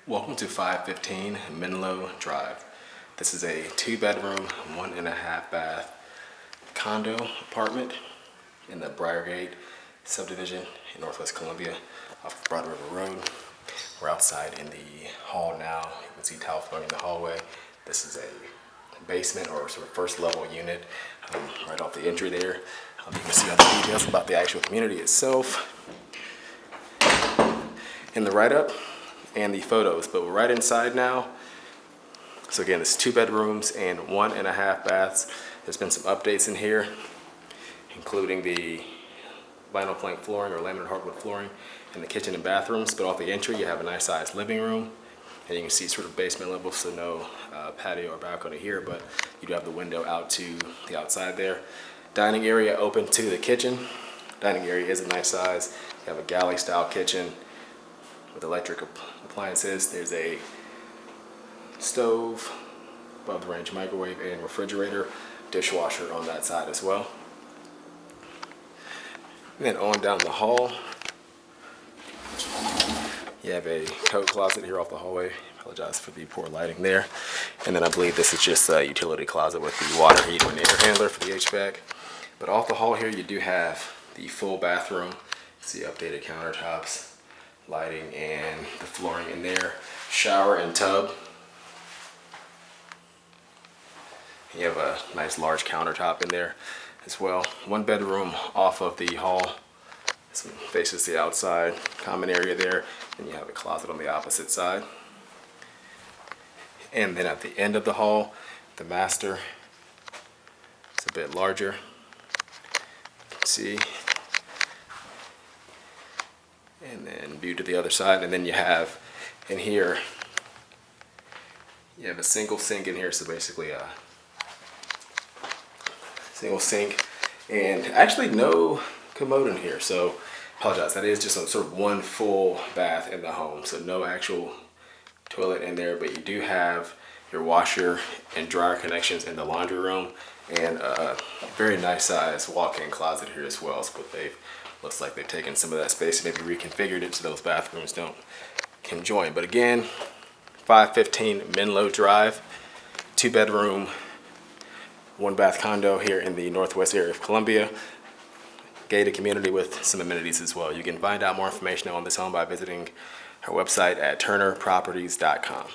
Welcome to 515 Menlo Drive. This is a 2-bedroom, 1.5 bath condo apartment in the Briargate subdivision in Northwest Columbia off Broad River Road. We're outside in the hall now. You can see tile flooring in the hallway. This is a basement or sort of first level unit right off the entry there. You can see all the details about the actual community itself in the write-up and the photos, but we're right inside now. So again, it's 2 bedrooms and 1.5 baths. There's been some updates in here, including the vinyl plank flooring or laminate hardwood flooring in the kitchen and bathrooms. But off the entry, you have a nice sized living room, and you can see sort of basement level, so no patio or balcony here, but you do have the window out to the outside there. Dining area open to the kitchen. Dining area is a nice size. You have a Galley-style kitchen with electric appliances. There's a stove, above the range microwave and refrigerator, dishwasher on that side as well. And then on down the hall, you have a coat closet here off the hallway. Apologize for the poor lighting there. And then I believe this is just a utility closet with the water heater and air handler for the HVAC. But off the hall here, you do have the full bathroom. See updated countertops, lighting, and the flooring in there. Shower and tub. You have a nice large countertop in there as well. 1 bedroom off of the hall. This one faces the outside common area there, and you have a closet on the opposite side. And then at the end of the hall, the master. It's a bit larger. You can see. And then view to the other side, and then you have in here, you have a single sink in here, so basically a single sink, and actually no commode in here, so apologize, that is just a sort of 1 full bath in the home, so no actual toilet in there, but you do have your washer and dryer connections in the laundry room, and a very nice size walk-in closet here as well. So looks like they've taken some of that space and maybe reconfigured it so those bathrooms can join. But again, 515 Menlo Drive, 2 bedroom, 1 bath condo here in the northwest area of Columbia. Gated community with some amenities as well. You can find out more information on this home by visiting our website at turnerproperties.com.